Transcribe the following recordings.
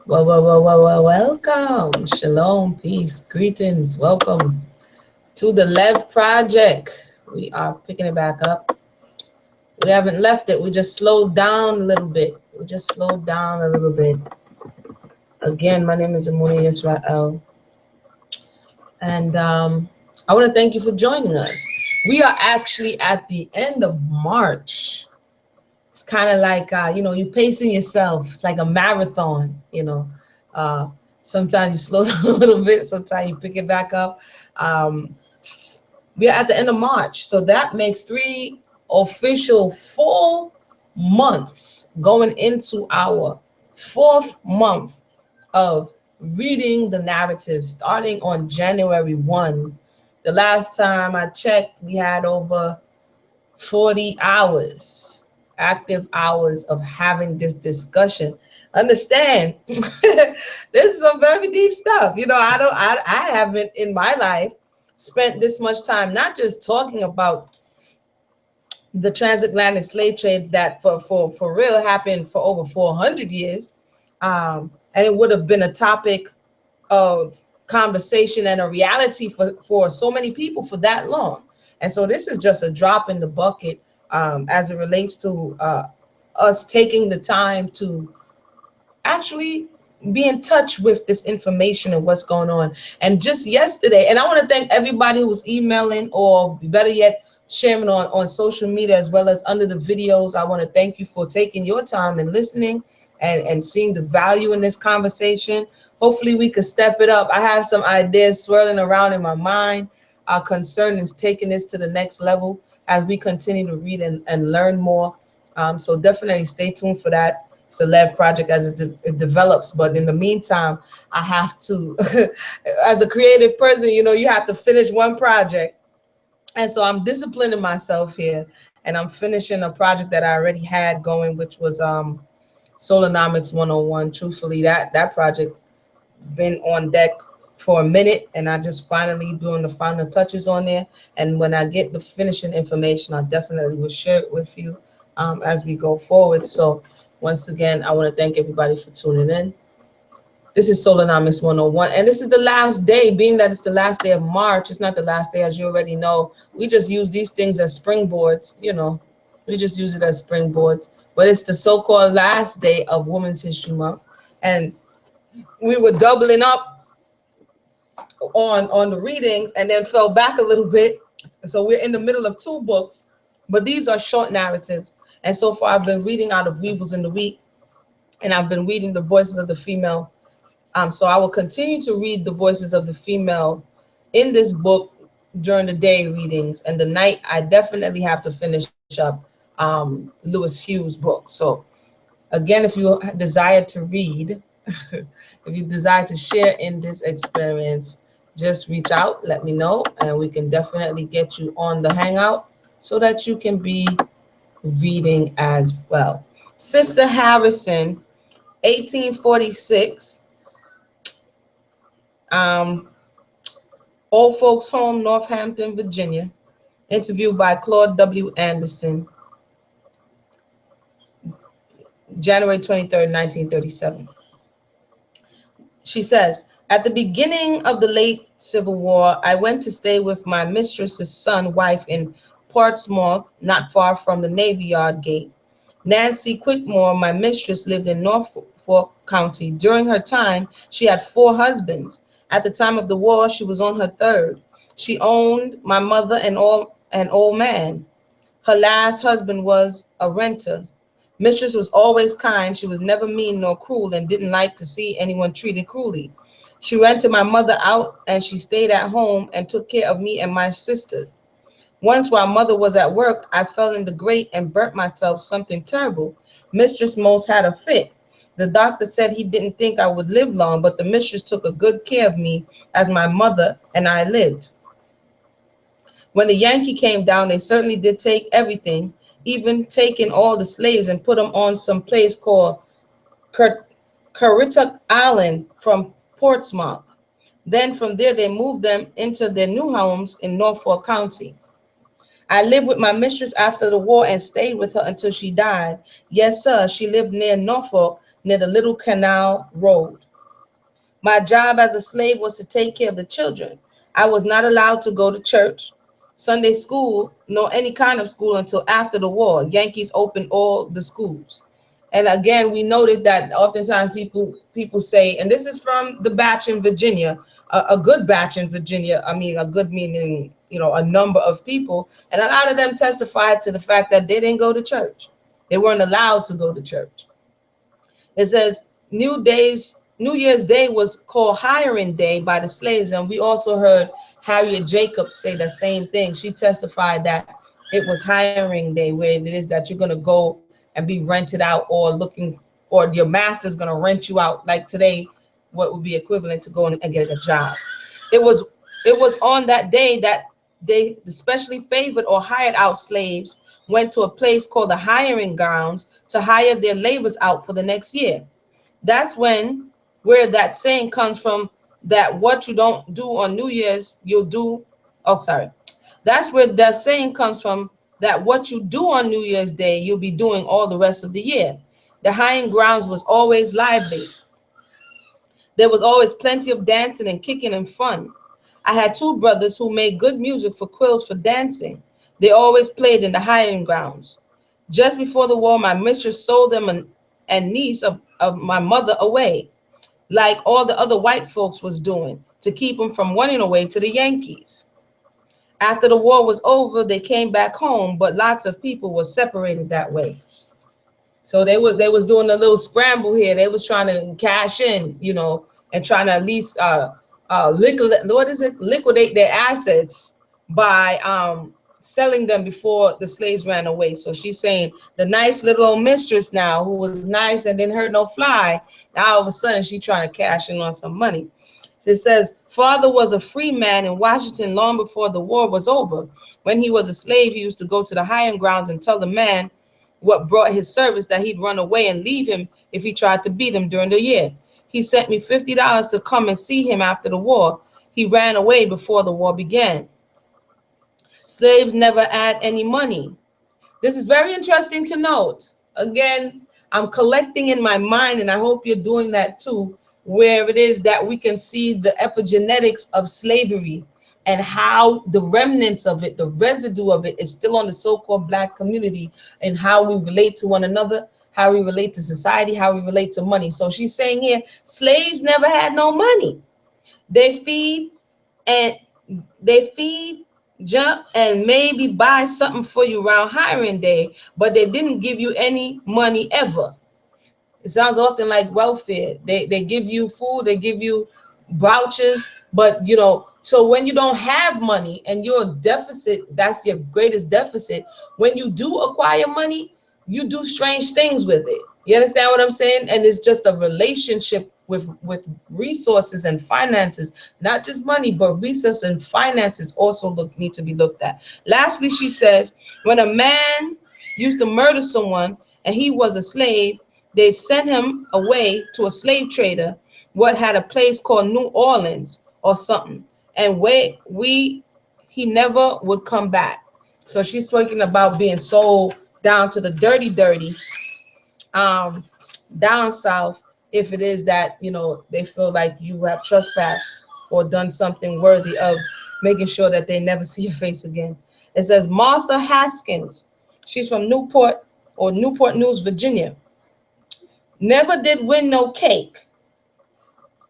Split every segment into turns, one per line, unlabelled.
Welcome. Shalom, peace, greetings. Welcome to the Lev Project. We are picking it back up. We haven't left it. We just slowed down a little bit. Again, my name is Amuni Israel. And I want to thank you for joining us. We are actually at the end of March. It's kind of like, you're pacing yourself. It's like a marathon, Sometimes you slow down a little bit. Sometimes you pick it back up. We are at the end of March. So that makes 3 official full months going into our 4th month of reading the narrative starting on January 1. The last time I checked, we had over 40 hours, active hours of having this discussion. Understand, this is some very deep stuff. I haven't in my life spent this much time not just talking about the transatlantic slave trade that for real happened for over 400 years. And it would have been a topic of conversation and a reality for so many people for that long. And so this is just a drop in the bucket as it relates to us taking the time to actually be in touch with this information and what's going on. And just yesterday, and I want to thank everybody who's emailing or better yet, sharing on social media as well as under the videos. I want to thank you for taking your time and listening and seeing the value in this conversation. Hopefully we could step it up. I have some ideas swirling around in my mind. Our concern is taking this to the next level as we continue to read and learn more. So definitely stay tuned for that. It's a Lev project as it develops. But in the meantime, I have to, as a creative person, you have to finish one project. And so I'm disciplining myself here. And I'm finishing a project that I already had going, which was Solonomics 101. Truthfully, that project been on deck for a minute, and I just finally doing the final touches on there. And when I get the finishing information, I definitely will share it with you as we go forward. So once again, I want to thank everybody for tuning in. This is Solonomics 101, and this is the last day. Being that it's the last day of March, it's not the last day, as you already know. We just use these things as springboards, we just use it as springboards. But it's the so-called last day of Women's History Month, and we were doubling up on the readings and then fell back a little bit. So we're in the middle of 2 books, but these are short narratives. And so far I've been reading out of Weevils in the Wheat, and I've been reading the voices of the female. So I will continue to read the voices of the female in this book during the day readings, and the night I definitely have to finish up Lewis Hughes' book. So again, if you desire to read, if you desire to share in this experience, just reach out, let me know, and we can definitely get you on the hangout so that you can be reading as well. Sister Harrison, 1846, Old Folks Home, Northampton, Virginia, interviewed by Claude W. Anderson, January 23rd, 1937. She says, at the beginning of the late Civil War, I went to stay with my mistress's son, wife in Portsmouth, not far from the Navy Yard gate. Nancy Quickmore, my mistress, lived in Norfolk County. During her time, she had 4 husbands. At the time of the war, she was on her 3rd. She owned my mother and an old man. Her last husband was a renter. Mistress was always kind. She was never mean nor cruel and didn't like to see anyone treated cruelly. She rented my mother out, and she stayed at home and took care of me and my sister. Once while mother was at work, I fell in the grate and burnt myself, something terrible. Mistress most had a fit. The doctor said he didn't think I would live long, but the mistress took a good care of me as my mother and I lived. When the Yankee came down, they certainly did take everything, even taking all the slaves and put them on some place called Currituck Island from Portsmouth. Then from there, they moved them into their new homes in Norfolk County. I lived with my mistress after the war and stayed with her until she died. Yes, sir, she lived near Norfolk, near the Little Canal Road. My job as a slave was to take care of the children. I was not allowed to go to church, Sunday school, nor any kind of school until after the war. Yankees opened all the schools. And again, we noted that oftentimes people say, and this is from the batch in Virginia, a good batch in Virginia. I mean, a good meaning, a number of people. And a lot of them testified to the fact that they didn't go to church. They weren't allowed to go to church. It says New Year's Day was called hiring day by the slaves. And we also heard Harriet Jacobs say the same thing. She testified that it was hiring day, where it is that you're going to go and be rented out, or your master's going to rent you out. Like today, what would be equivalent to going and getting a job. It was on that day that they, especially favored or hired out slaves, went to a place called the hiring grounds to hire their labors out for the next year. That's where that saying comes from, that what you don't do on New Year's, you'll do. Oh, sorry. That's where that saying comes from, that what you do on New Year's Day, you'll be doing all the rest of the year. The hiring grounds was always lively. There was always plenty of dancing and kicking and fun. I had two brothers who made good music for quills for dancing. They always played in the hiring grounds. Just before the war, my mistress sold them and niece of my mother away, like all the other white folks was doing, to keep them from running away to the Yankees. After the war was over, they came back home, but lots of people were separated that way. So they was doing a little scramble here. They was trying to cash in, and trying to at least liquidate their assets by selling them before the slaves ran away. So she's saying the nice little old mistress now, who was nice and didn't hurt no fly, now all of a sudden she trying to cash in on some money. It says, father was a free man in Washington long before the war was over. When he was a slave, he used to go to the hiring grounds and tell the man what brought his service that he'd run away and leave him if he tried to beat him during the year. He sent me $50 to come and see him after the war. He ran away before the war began. Slaves never had any money. This is very interesting to note. Again, I'm collecting in my mind, and I hope you're doing that too, where it is that we can see the epigenetics of slavery and how the remnants of it, the residue of it, is still on the so-called Black community, and how we relate to one another, how we relate to society, how we relate to money. So she's saying here, slaves never had no money. They feed, jump, and maybe buy something for you around hiring day, but they didn't give you any money ever. It sounds often like welfare. They give you food, they give you vouchers, but so when you don't have money and you're a deficit, that's your greatest deficit. When you do acquire money, you do strange things with it. You understand what I'm saying? And it's just a relationship with resources and finances, not just money, but resources and finances also need to be looked at. Lastly, she says, when a man used to murder someone and he was a slave, they sent him away to a slave trader, what had a place called New Orleans or something, and he never would come back. So she's talking about being sold down to the dirty, down south, if it is that they feel like you have trespassed or done something worthy of making sure that they never see your face again. It says Martha Haskins. She's from Newport News, Virginia. Never did win no cake.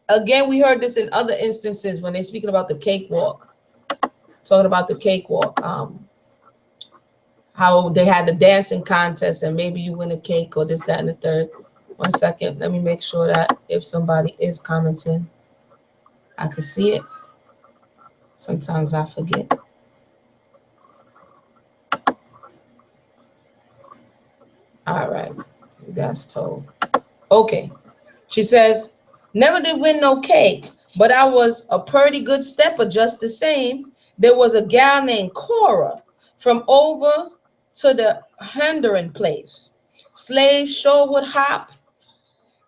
Again, we heard this in other instances when they're speaking about the cakewalk, talking about the cakewalk, how they had the dancing contest and maybe you win a cake or this, that, and the third. 1 second, let me make sure that if somebody is commenting, I can see it. Sometimes I forget. All right, that's told. Okay, she says, never did win no cake, but I was a pretty good stepper just the same. There was a gal named Cora from over to the Hendren place. Slaves sure would hop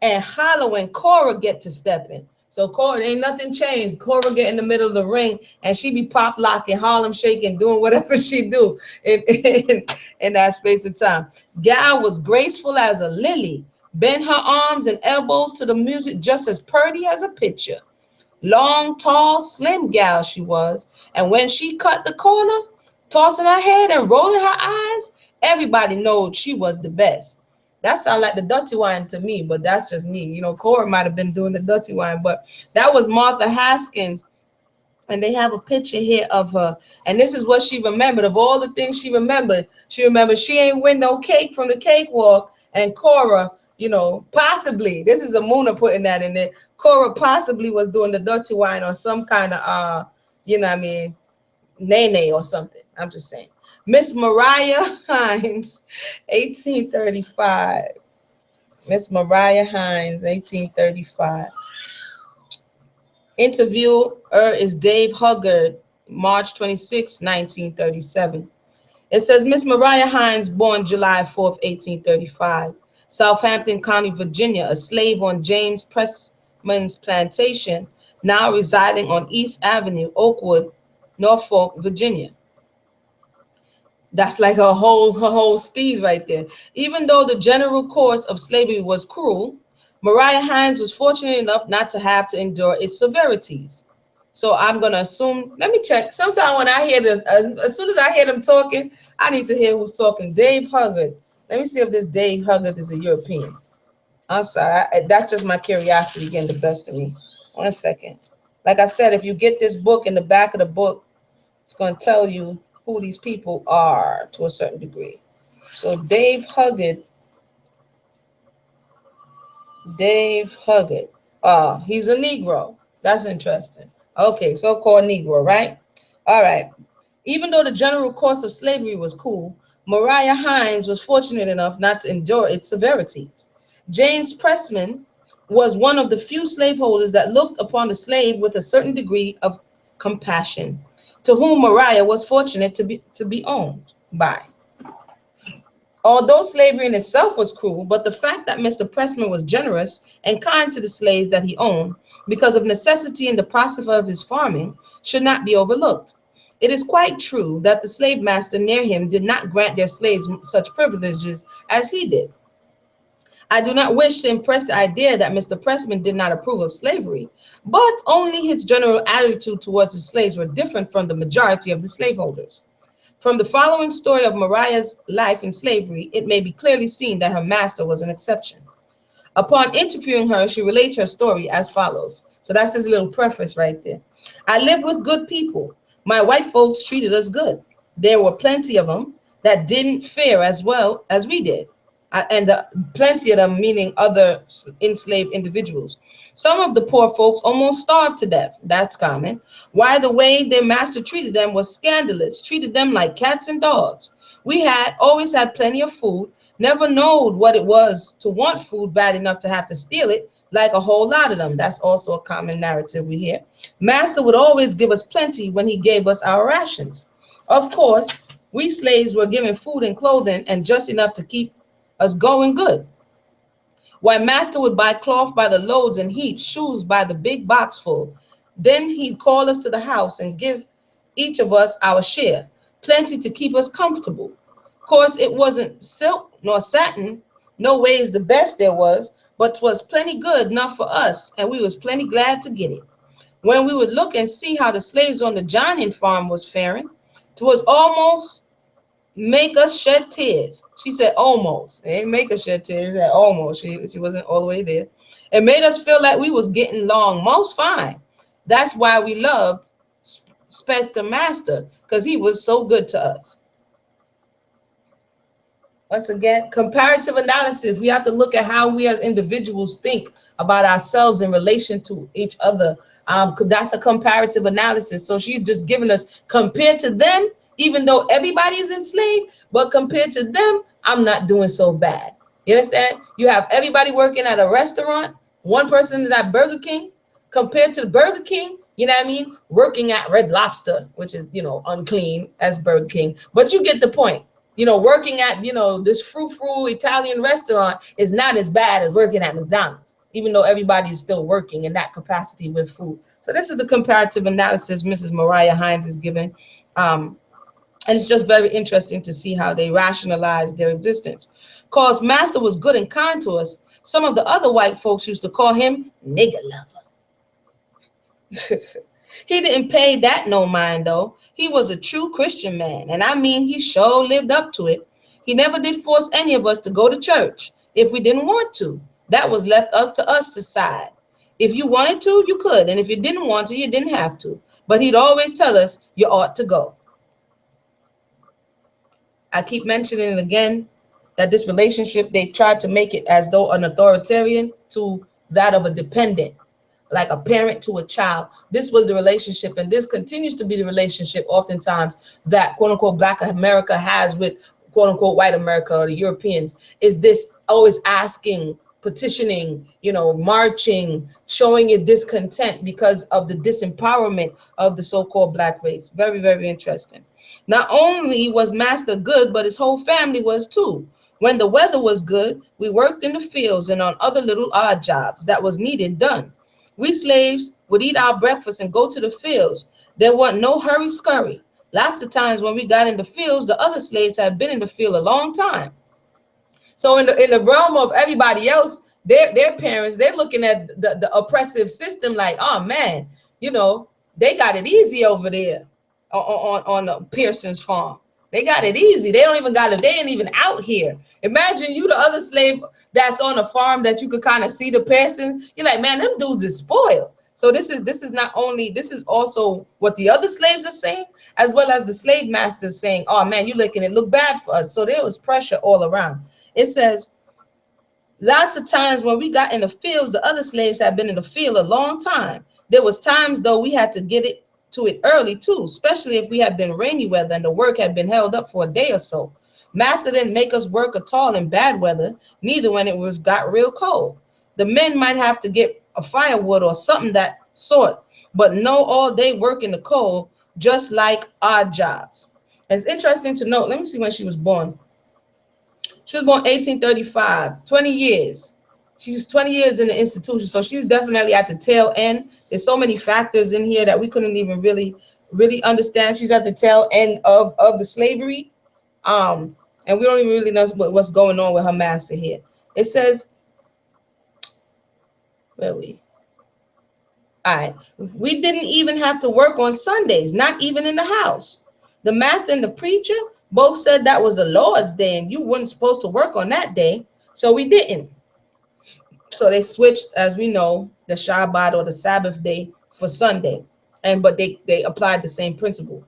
and holler when Cora get to stepping. So Cora, ain't nothing changed. Cora get in the middle of the ring and she be pop locking, Harlem shaking, doing whatever she do in that space of time. Gal was graceful as a lily, bend her arms and elbows to the music just as purty as a picture. Long, tall, slim gal she was, and when she cut the corner, tossing her head and rolling her eyes, everybody knowed she was the best. That sounds like the dirty wine to me, but that's just me. You know, Cora might have been doing the dirty wine, but that was Martha Haskins. And they have a picture here of her. And this is what she remembered. Of all the things she remembered she ain't win no cake from the cakewalk. And Cora, you know, possibly, this is Amuna putting that in there. Cora possibly was doing the dirty wine on some kind of, you know what I mean, nene or something. I'm just saying. Miss Mariah Hines, 1835. Miss Mariah Hines, 1835. Interviewer is Dave Huggard, March 26, 1937. It says Miss Mariah Hines, born July 4th, 1835, Southampton County, Virginia, a slave on James Pressman's plantation, now residing on East Avenue, Oakwood, Norfolk, Virginia. That's like her whole steez right there. Even though the general course of slavery was cruel, Mariah Hines was fortunate enough not to have to endure its severities. So I'm going to assume, let me check. Sometimes when I hear this, as soon as I hear them talking, I need to hear who's talking. Dave Huggard. Let me see if this Dave Huggard is a European. I'm sorry. That's just my curiosity getting the best of me. 1 second. Like I said, if you get this book, in the back of the book, it's going to tell you who these people are to a certain degree. So Dave Huggard. Dave Huggard. He's a Negro. That's interesting. Okay, so-called Negro, right? All right. Even though the general course of slavery was cool, Mariah Hines was fortunate enough not to endure its severities. James Pressman was one of the few slaveholders that looked upon the slave with a certain degree of compassion, to whom Mariah was fortunate to be owned by. Although slavery in itself was cruel, but the fact that Mr. Pressman was generous and kind to the slaves that he owned because of necessity in the process of his farming should not be overlooked. It is quite true that the slave master near him did not grant their slaves such privileges as he did. I do not wish to impress the idea that Mr. Pressman did not approve of slavery, but only his general attitude towards the slaves were different from the majority of the slaveholders. From the following story of Mariah's life in slavery, it may be clearly seen that her master was an exception. Upon interviewing her, she relates her story as follows. So that's his little preface right there. I lived with good people. My white folks treated us good. There were plenty of them that didn't fare as well as we did. And plenty of them meaning other enslaved individuals. Some of the poor folks almost starved to death. That's common. Why the way their master treated them was scandalous, treated them like cats and dogs. We had always had plenty of food, never knowed what it was to want food bad enough to have to steal it, like a whole lot of them. That's also a common narrative we hear. Master would always give us plenty when he gave us our rations. Of course, we slaves were given food and clothing and just enough to keep us going good. Why master would buy cloth by the loads and heaps, shoes by the big box full. Then he'd call us to the house and give each of us our share, plenty to keep us comfortable. Of course, it wasn't silk nor satin, no ways the best there was, but 'twas plenty good enough for us, and we was plenty glad to get it. When we would look and see how the slaves on the Johnian farm was faring, 'twas almost make us shed tears. She said almost. It ain't make us shed tears. She said almost. She wasn't all the way there. It made us feel like we was getting along most fine. That's why we loved Spectre Master, because he was so good to us. Once again, comparative analysis. We have to look at how we as individuals think about ourselves in relation to each other. That's a comparative analysis. So she's just giving us, compared to them, even though everybody is enslaved, but compared to them, I'm not doing so bad. You understand? You have everybody working at a restaurant. One person is at Burger King. Compared to Burger King, you know what I mean? Working at Red Lobster, which is, unclean as Burger King. But you get the point. Working at, this frou-frou Italian restaurant is not as bad as working at McDonald's, even though everybody is still working in that capacity with food. So this is the comparative analysis Mrs. Mariah Hines is giving. And it's just very interesting to see how they rationalize their existence. Cause master was good and kind to us, some of the other white folks used to call him nigger lover. He didn't pay that no mind though. He was a true Christian man, and I mean he sure lived up to it. He never did force any of us to go to church if we didn't want to. That was left up to us to decide. If you wanted to, you could, and if you didn't want to, you didn't have to. But he'd always tell us you ought to go. I keep mentioning it again that this relationship, they tried to make it as though an authoritarian to that of a dependent, like a parent to a child. This was the relationship, and this continues to be the relationship oftentimes that quote unquote Black America has with quote unquote white America or the Europeans, is this always asking, petitioning, marching, showing your discontent because of the disempowerment of the so-called Black race. Very, very interesting. Not only was master good, but his whole family was too. When the weather was good, we worked in the fields and on other little odd jobs that was needed done. We slaves would eat our breakfast and go to the fields. There wasn't no hurry scurry. Lots of times when we got in the fields, the other slaves had been in the field a long time. So in the realm of everybody else, their parents, they're looking at the oppressive system like, oh man, they got it easy over there on Pearson's farm. They got it easy. They don't even got it. They ain't even out here. Imagine you, the other slave that's on a farm that you could kind of see the Pearson. You're like, man, them dudes is spoiled. So this is not only, this is also what the other slaves are saying, as well as the slave masters saying, oh man, you looking it look bad for us. So there was pressure all around. It says, lots of times when we got in the fields, the other slaves had been in the field a long time. There was times though we had to get it to it early too, especially if we had been rainy weather and the work had been held up for a day or so. Master didn't make us work at all in bad weather, neither when it got real cold. The men might have to get a firewood or something that sort, but no all day work in the cold, just like odd jobs. It's interesting to note, let me see when she was born. She was born 1835, 20 years. She's 20 years in the institution, so she's definitely at the tail end. There's so many factors in here that we couldn't even really understand. She's at the tail end of the slavery, and we don't even really know what's going on with her master here. It says, where are we? All right, we didn't even have to work on Sundays, not even in the house. The master and the preacher both said that was the Lord's day and you weren't supposed to work on that day, so we didn't. So they switched, as we know, the Shabbat or the Sabbath day for Sunday, but they applied the same principle.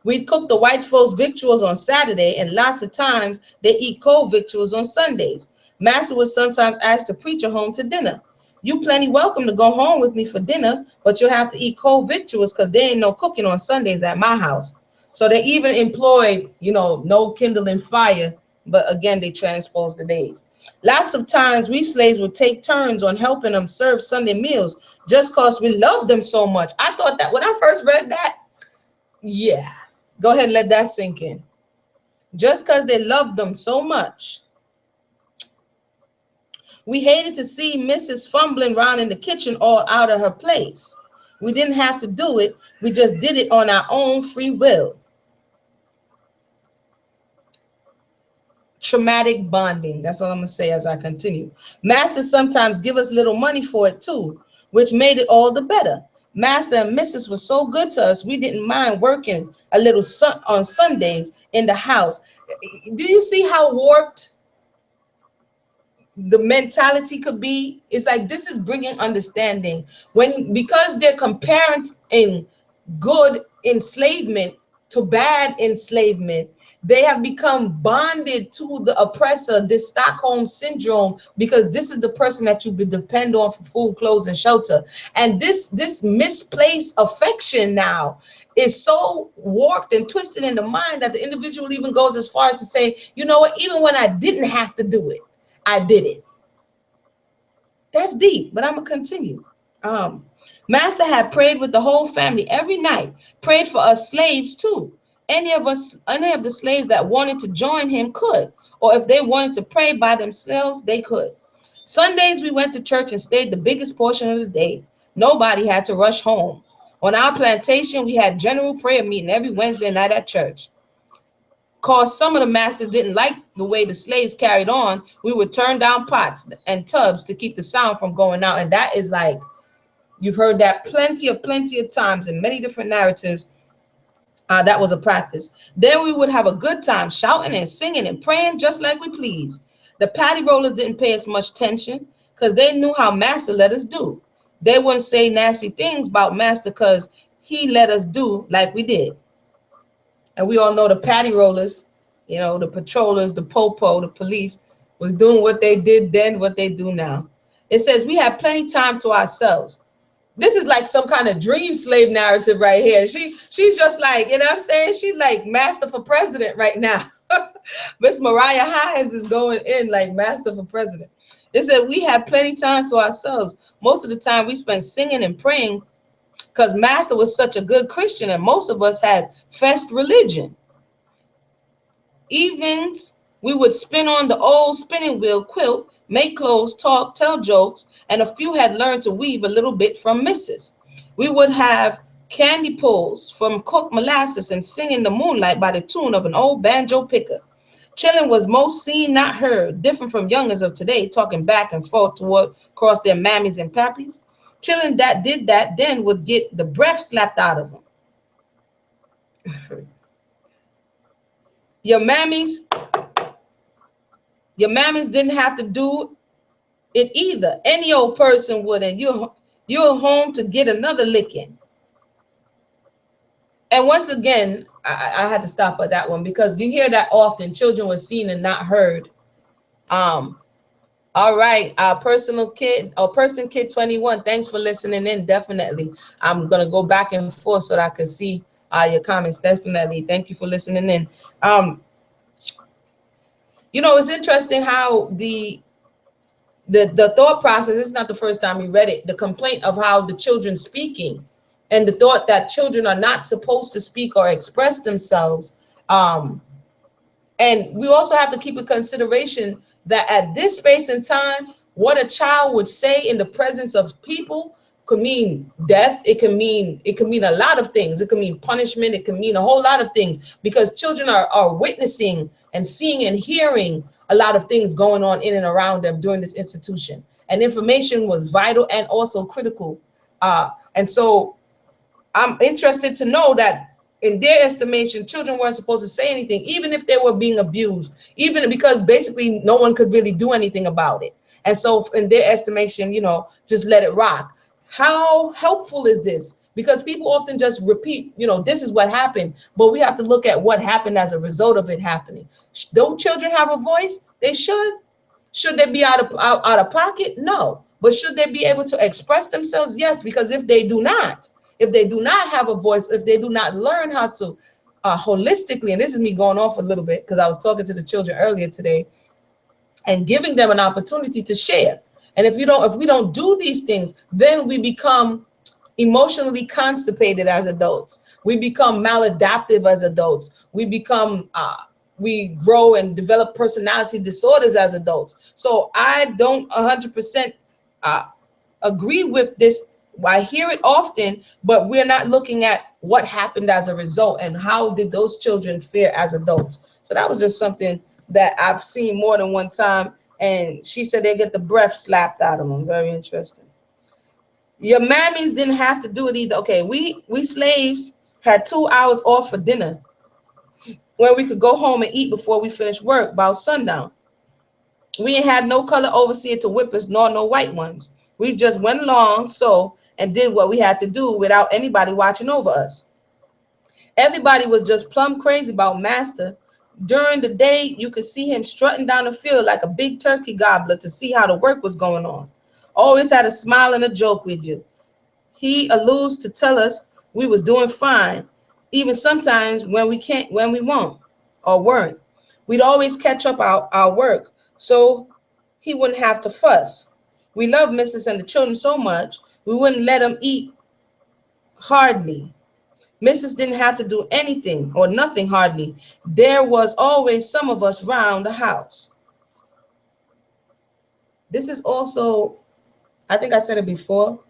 We'd cook the white folks victuals on Saturday, and lots of times they eat cold victuals on Sundays. Master would sometimes ask the preacher home to dinner. You plenty welcome to go home with me for dinner, but you'll have to eat cold victuals because there ain't no cooking on Sundays at my house. So they even employed, no kindling fire, but again, they transposed the days. Lots of times we slaves would take turns on helping them serve Sunday meals just because we loved them so much. I thought that when I first read that, yeah, go ahead and let that sink in. Just because they loved them so much. We hated to see Mrs. fumbling around in the kitchen all out of her place. We didn't have to do it. We just did it on our own free will. Traumatic bonding. That's all I'm going to say as I continue. Masters sometimes give us little money for it too, which made it all the better. Master and Mrs. was so good to us, we didn't mind working a little on Sundays in the house. Do you see how warped the mentality could be? It's like this is bringing understanding because they're comparing in good enslavement to bad enslavement. They have become bonded to the oppressor, this Stockholm syndrome, because this is the person that you depend on for food, clothes, and shelter. And this misplaced affection now is so warped and twisted in the mind that the individual even goes as far as to say, you know what, even when I didn't have to do it, I did it. That's deep, but I'm gonna continue. Master had prayed with the whole family every night, prayed for us slaves too. Any of the slaves that wanted to join him could, or if they wanted to pray by themselves, they could. Sundays we went to church and stayed the biggest portion of the day. Nobody had to rush home. On our plantation, we had general prayer meeting every Wednesday night at church. Cause some of the masters didn't like the way the slaves carried on, we would turn down pots and tubs to keep the sound from going out. And that is like, you've heard that plenty of times in many different narratives. That was a practice. Then we would have a good time shouting and singing and praying just like we pleased. The patty rollers didn't pay us much attention because they knew how master let us do. They wouldn't say nasty things about master because he let us do like we did. And we all know the patty rollers, you know, the patrollers, the popo, the police was doing what they did then, what they do now. It says we have plenty time to ourselves. This is like some kind of dream slave narrative right here. She's just like, you know what I'm saying? She's like master for president right now. Miss Mariah Hines is going in like master for president. It said we have plenty time to ourselves. Most of the time we spent singing and praying because master was such a good Christian and most of us had fest religion. Evenings, we would spin on the old spinning wheel quilt, make clothes, talk, tell jokes, and a few had learned to weave a little bit from Mrs. We would have candy pulls from cooked molasses and sing in the moonlight by the tune of an old banjo picker. Chilling was most seen, not heard, different from youngers of today, talking back and forth toward across their mammies and pappies. Chilling that did that then would get the breath slapped out of them. Your mammies didn't have to do it either. Any old person would, and you're home to get another licking. And once again, I had to stop at that one because you hear that often. Children were seen and not heard. All right, our personal kid or person kid 21. Thanks for listening in. Definitely, I'm gonna go back and forth so that I can see your comments. Definitely, thank you for listening in. You know, it's interesting how the thought process. It's not the first time we read it. The complaint of how the children speaking, and the thought that children are not supposed to speak or express themselves. And we also have to keep in consideration that at this space and time, what a child would say in the presence of people could mean death. It can mean a lot of things. It can mean punishment. It can mean a whole lot of things because children are witnessing and seeing and hearing a lot of things going on in and around them during this institution. And information was vital and also critical. And so I'm interested to know that in their estimation, children weren't supposed to say anything, even if they were being abused, even because basically no one could really do anything about it. And so in their estimation, you know, just let it rock. How helpful is this? Because people often just repeat, you know, this is what happened, but we have to look at what happened as a result of it happening. Don't children have a voice? They should. Should they be out of pocket? No. But should they be able to express themselves? Yes, because if they do not have a voice, if they do not learn how to holistically, and this is me going off a little bit because I was talking to the children earlier today and giving them an opportunity to share. And if we don't do these things, then we become emotionally constipated as adults. We become maladaptive as adults. We grow and develop personality disorders as adults. So I don't 100% agree with this. I hear it often, but we're not looking at what happened as a result and how did those children fare as adults. So that was just something that I've seen more than one time. And she said they get the breath slapped out of them. Very interesting. Your mammies didn't have to do it either. Okay, we slaves had 2 hours off for dinner where we could go home and eat before we finished work about sundown. We ain't had no color overseer to whip us, nor no white ones. We just went along and did what we had to do without anybody watching over us. Everybody was just plumb crazy about master. During the day, you could see him strutting down the field like a big turkey gobbler to see how the work was going on. Always had a smile and a joke with you. He alludes to tell us we was doing fine, even sometimes when we won't or weren't. We'd always catch up our work so he wouldn't have to fuss. We loved Mrs. and the children so much, we wouldn't let them eat hardly. Mrs. didn't have to do anything or nothing hardly. There was always some of us round the house. This is also, I think I said it before,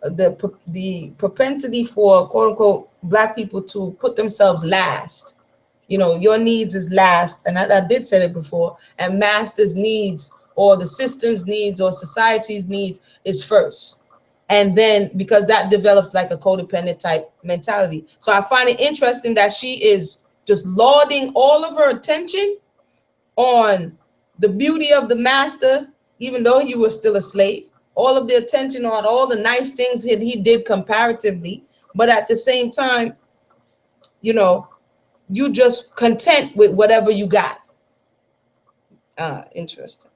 the propensity for quote unquote black people to put themselves last. You know, your needs is last, and I did say it before, and master's needs or the system's needs or society's needs is first. And then because that develops like a codependent type mentality. So I find it interesting that she is just lauding all of her attention on the beauty of the master, even though you were still a slave, all of the attention on all the nice things that he did comparatively, but at the same time, you know, you just content with whatever you got. Interesting.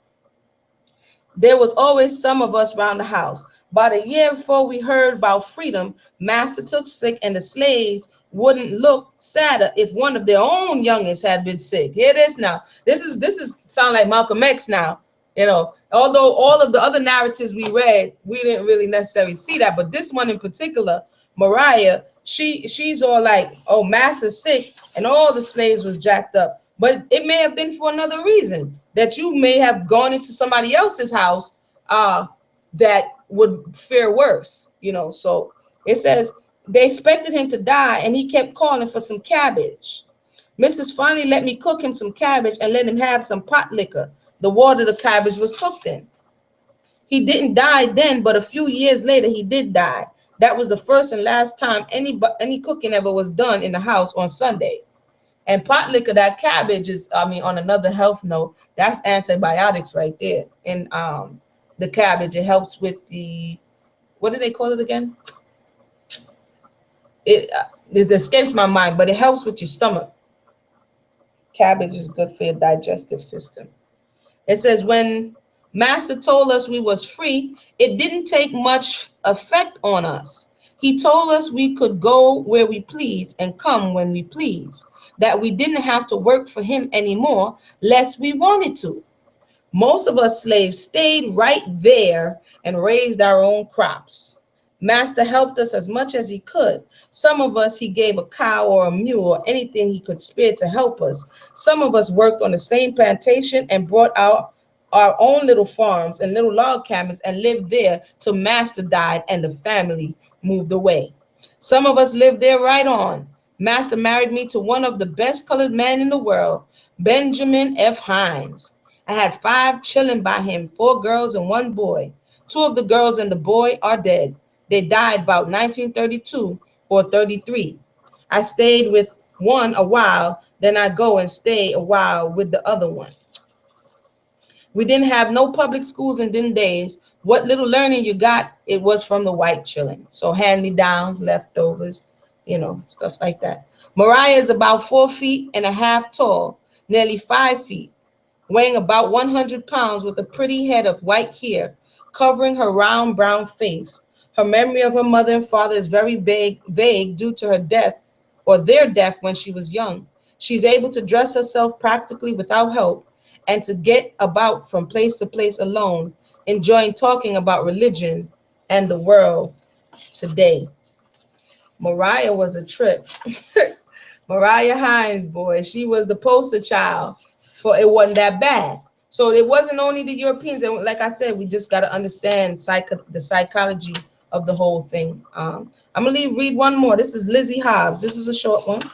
There was always some of us around the house. About a year before we heard about freedom, master took sick and the slaves wouldn't look sadder if one of their own youngest had been sick. Here it is now. This is sound like Malcolm X now. You know, although all of the other narratives we read, we didn't really necessarily see that. But this one in particular, Mariah, she's all like, oh, master's sick, and all the slaves was jacked up. But it may have been for another reason, that you may have gone into somebody else's house that would fare worse, you know. So it says they expected him to die and he kept calling for some cabbage. Mrs. finally let me cook him some cabbage and let him have some pot liquor, the water the cabbage was cooked in. He didn't die then, but a few years later he did die. That was the first and last time any cooking ever was done in the house on Sunday. And pot liquor, that cabbage is, I mean, on another health note, that's antibiotics right there. And the cabbage, it helps with the, what do they call it again? It escapes my mind, but it helps with your stomach. Cabbage is good for your digestive system. It says, when master told us we was free, it didn't take much effect on us. He told us we could go where we please and come when we please, that we didn't have to work for him anymore lest we wanted to. Most of us slaves stayed right there and raised our own crops. Master helped us as much as he could. Some of us he gave a cow or a mule or anything he could spare to help us. Some of us worked on the same plantation and brought out our own little farms and little log cabins and lived there till master died and the family moved away. Some of us lived there right on. Master married me to one of the best colored men in the world, Benjamin F. Hines. I had 5 children by him, 4 girls and 1 boy. 2 of the girls and the boy are dead. They died about 1932 or 33. I stayed with one a while, then I go and stay a while with the other one. We didn't have no public schools in them days. What little learning you got, it was from the white children. So hand-me-downs, leftovers, you know, stuff like that. Mariah is about 4 feet and a half tall, nearly 5 feet, weighing about 100 pounds with a pretty head of white hair covering her round brown face. Her memory of her mother and father is very vague due to her death or their death when she was young. She's able to dress herself practically without help and to get about from place to place alone, enjoying talking about religion and the world today. Mariah was a trip. Mariah Hines, boy, she was the poster child for it wasn't that bad. So it wasn't only the Europeans. And like I said, we just got to understand the psychology of the whole thing. I'm going to read one more. This is Lizzie Hobbs. This is a short one.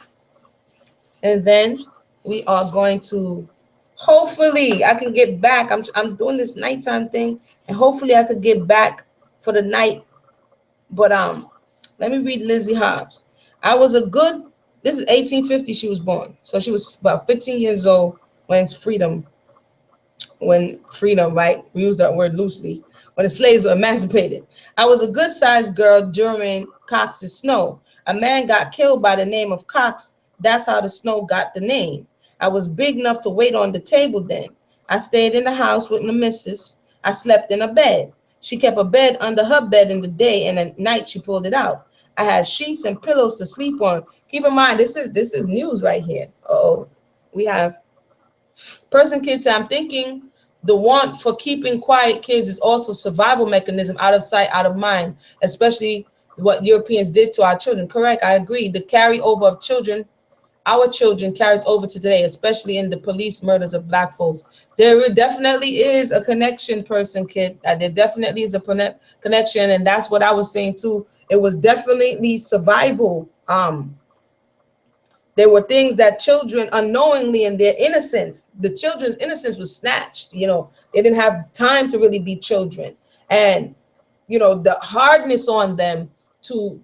And then we are going to, hopefully I can get back. I'm doing this nighttime thing, and hopefully I could get back for the night. But let me read Lizzie Hobbs. This is 1850 she was born. So she was about 15 years old when freedom, right? We use that word loosely. When the slaves were emancipated. I was a good-sized girl during Cox's Snow. A man got killed by the name of Cox. That's how the snow got the name. I was big enough to wait on the table then. I stayed in the house with my missus. I slept in a bed. She kept a bed under her bed in the day, and at night she pulled it out. I had sheets and pillows to sleep on. Keep in mind, this is news right here. We have person kids say, I'm thinking the want for keeping quiet kids is also survival mechanism, out of sight, out of mind, especially what Europeans did to our children. Correct, I agree. The carryover of children our children carries over to today, especially in the police murders of Black folks. There definitely is a connection, person, kid. There definitely is a connection, and that's what I was saying too. It was definitely survival. There were things that children unknowingly in their innocence, the children's innocence was snatched. They didn't have time to really be children, and the hardness on them to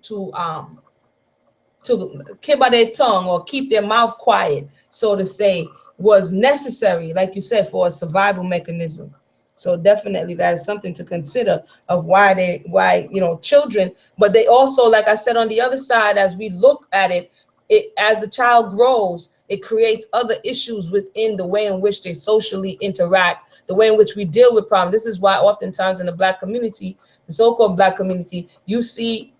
keep by their tongue or keep their mouth quiet, so to say, was necessary, like you said, for a survival mechanism. So definitely that is something to consider of why children, but they also, like I said, on the other side, as we look at it, as the child grows, it creates other issues within the way in which they socially interact, the way in which we deal with problems. This is why oftentimes in the Black community, the so-called Black community, you see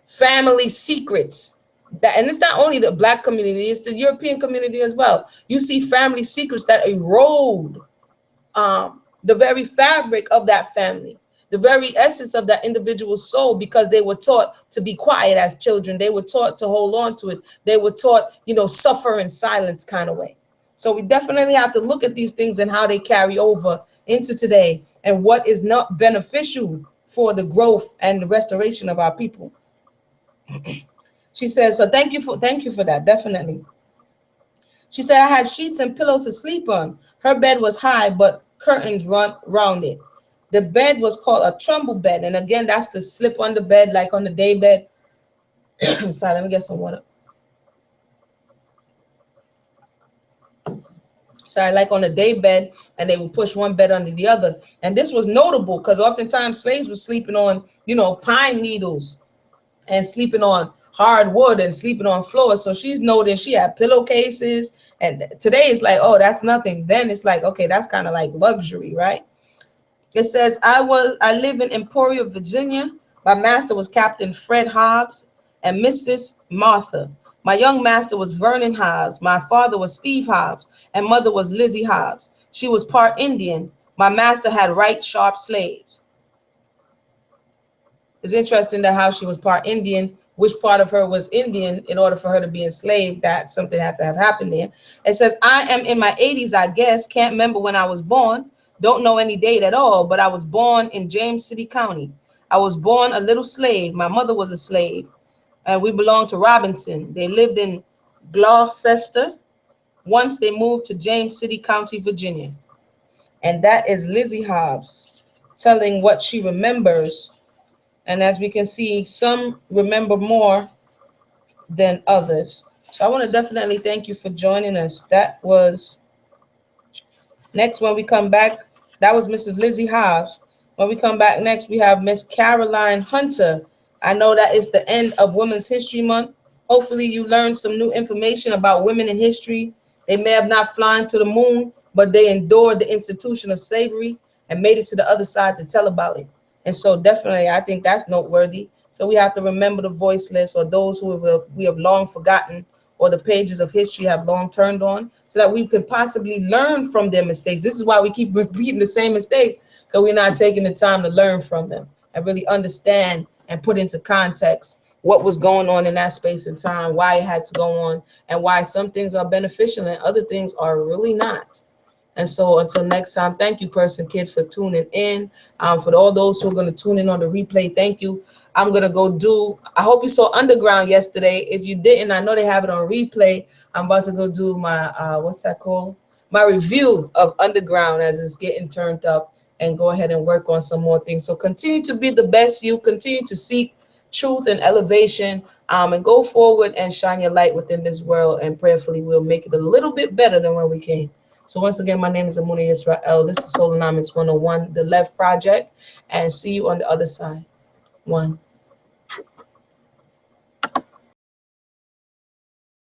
family secrets that, and it's not only the Black community, it's the European community as well. You see family secrets that erode the very fabric of that family, the very essence of that individual's soul, because they were taught to be quiet as children. They were taught to hold on to it. They were taught, suffer in silence kind of way. So we definitely have to look at these things and how they carry over into today and what is not beneficial for the growth and the restoration of our people. She says, so thank you for that, definitely. She said, I had sheets and pillows to sleep on. Her bed was high, but curtains run round it. The bed was called a trundle bed. And again, that's to slip on the bed, like on the day bed. Sorry, let me get some water. Sorry, like on the day bed, and they would push one bed under the other. And this was notable because oftentimes slaves were sleeping on, pine needles and sleeping on hardwood and sleeping on floors. So she's noting she had pillowcases. And today it's like, oh, that's nothing. Then it's like, okay, that's kind of like luxury, right? It says, I live in Emporia, Virginia. My master was Captain Fred Hobbs and Mrs. Martha. My young master was Vernon Hobbs. My father was Steve Hobbs, and mother was Lizzie Hobbs. She was part Indian. My master had right sharp slaves. It's interesting that how she was part Indian, which part of her was Indian in order for her to be enslaved. That something had to have happened there. It says, I am in my 80s, I guess. Can't remember when I was born. Don't know any date at all, but I was born in James City County. I was born a little slave. My mother was a slave, and we belonged to Robinson. They lived in Gloucester. Once they moved to James City County, Virginia. And that is Lizzie Hobbs telling what she remembers. And as we can see, some remember more than others. So I want to definitely thank you for joining us. That was next when we come back. That was Mrs. Lizzie Hobbs. When we come back next, we have Miss Caroline Hunter. I know that it's the end of Women's History Month. Hopefully you learned some new information about women in history. They may have not flown to the moon, but they endured the institution of slavery and made it to the other side to tell about it. And so definitely, I think that's noteworthy. So we have to remember the voiceless, or those who we have long forgotten, or the pages of history have long turned on, so that we could possibly learn from their mistakes. This is why we keep repeating the same mistakes, because we're not taking the time to learn from them and really understand and put into context what was going on in that space and time, why it had to go on, and why some things are beneficial and other things are really not. And so until next time, thank you, Person Kid, for tuning in. For all those who are going to tune in on the replay, thank you. I'm going to go I hope you saw Underground yesterday. If you didn't, I know they have it on replay. I'm about to go do my, what's that called? My review of Underground as it's getting turned up, and go ahead and work on some more things. So continue to be the best you, continue to seek truth and elevation, and go forward and shine your light within this world, and prayerfully we'll make it a little bit better than when we came. So once again, my name is Amuna Israel. This is Solonomics 101, the Left Project, and see you on the other side. One.